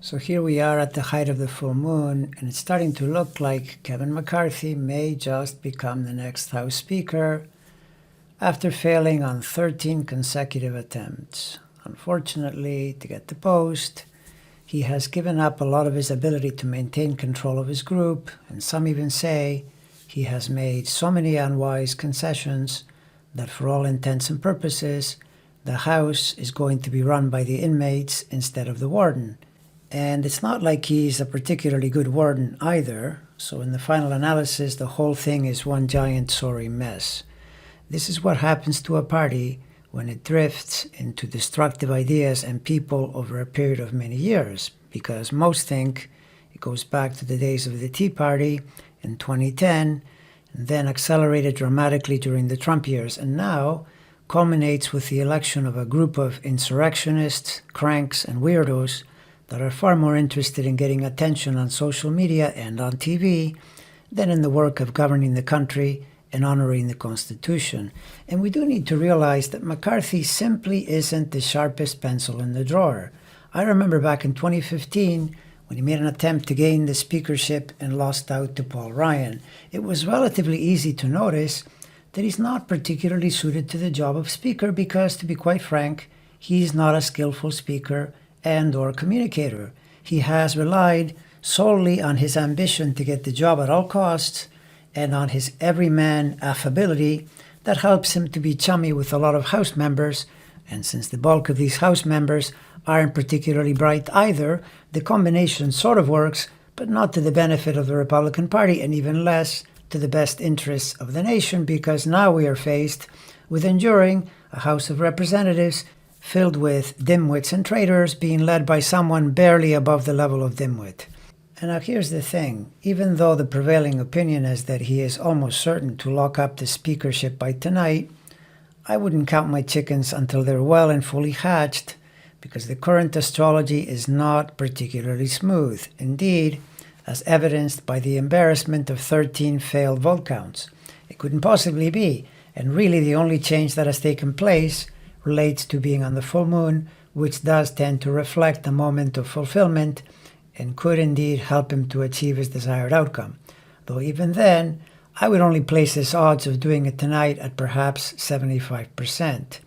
So here we are at the height of the full moon, and it's starting to look like Kevin McCarthy may just become the next House Speaker after failing on 13 consecutive attempts. Unfortunately, to get the post, he has given up a lot of his ability to maintain control of his group, and some even say he has made so many unwise concessions that for all intents and purposes, the House is going to be run by the inmates instead of the warden. And it's not like he's a particularly good warden either, so in the final analysis, the whole thing is one giant sorry mess. This is what happens to a party when it drifts into destructive ideas and people over a period of many years, because most think it goes back to the days of the Tea Party in 2010, and then accelerated dramatically during the Trump years, and now culminates with the election of a group of insurrectionists, cranks, and weirdos that are far more interested in getting attention on social media and on TV than in the work of governing the country and honoring the Constitution. And we do need to realize that McCarthy simply isn't the sharpest pencil in the drawer. I remember back in 2015 when he made an attempt to gain the speakership and lost out to Paul Ryan. It was relatively easy to notice that he's not particularly suited to the job of speaker because, to be quite frank, he's not a skillful speaker and/or communicator. He has relied solely on his ambition to get the job at all costs and on his everyman affability that helps him to be chummy with a lot of House members. And since the bulk of these House members aren't particularly bright either, the combination sort of works, but not to the benefit of the Republican Party and even less to the best interests of the nation, because now we are faced with enduring a House of Representatives filled with dimwits and traitors being led by someone barely above the level of dimwit. And now here's the thing. Even though the prevailing opinion is that he is almost certain to lock up the speakership by tonight, I wouldn't count my chickens until they're well and fully hatched, because the current astrology is not particularly smooth. Indeed, as evidenced by the embarrassment of 13 failed vote counts. It couldn't possibly be, and really the only change that has taken place relates to being on the full moon, which does tend to reflect a moment of fulfillment and could indeed help him to achieve his desired outcome. Though even then, I would only place his odds of doing it tonight at perhaps 75%.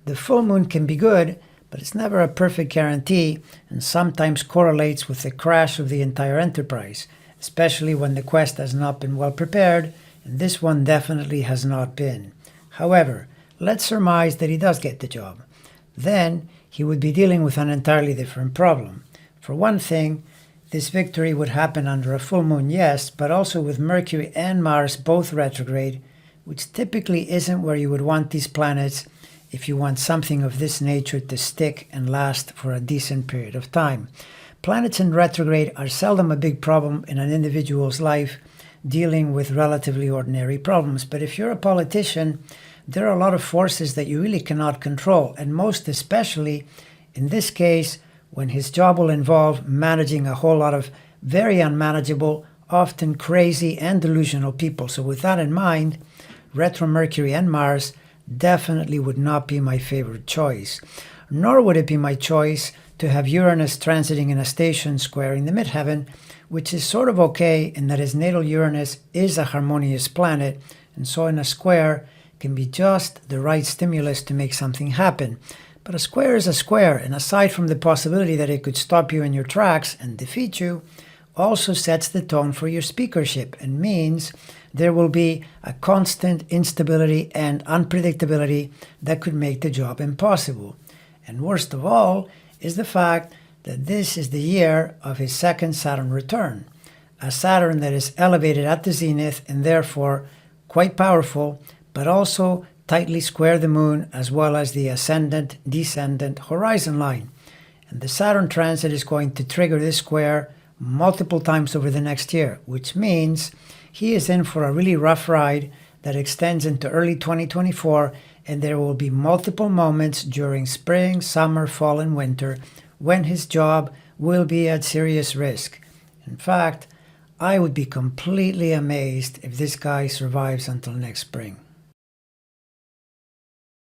The full moon can be good, but it's never a perfect guarantee and sometimes correlates with the crash of the entire enterprise, especially when the quest has not been well prepared, and this one definitely has not been. However, let's surmise that he does get the job. Then he would be dealing with an entirely different problem. For one thing, this victory would happen under a full moon, yes, but also with Mercury and Mars both retrograde, which typically isn't where you would want these planets if you want something of this nature to stick and last for a decent period of time. Planets in retrograde are seldom a big problem in an individual's life dealing with relatively ordinary problems, but if you're a politician, there are a lot of forces that you really cannot control, and most especially, in this case, when his job will involve managing a whole lot of very unmanageable, often crazy and delusional people. So with that in mind, retro Mercury and Mars definitely would not be my favorite choice. Nor would it be my choice to have Uranus transiting in a station square in the midheaven, which is sort of okay in that his natal Uranus is a harmonious planet, and so in a square can be just the right stimulus to make something happen. But a square is a square, and aside from the possibility that it could stop you in your tracks and defeat you, also sets the tone for your speakership and means there will be a constant instability and unpredictability that could make the job impossible. And worst of all is the fact that this is the year of his second Saturn return, a Saturn that is elevated at the zenith and therefore quite powerful, but also tightly square the moon as well as the ascendant-descendant horizon line. And the Saturn transit is going to trigger this square multiple times over the next year, which means he is in for a really rough ride that extends into early 2024, and there will be multiple moments during spring, summer, fall, and winter when his job will be at serious risk. In fact, I would be completely amazed if this guy survives until next spring.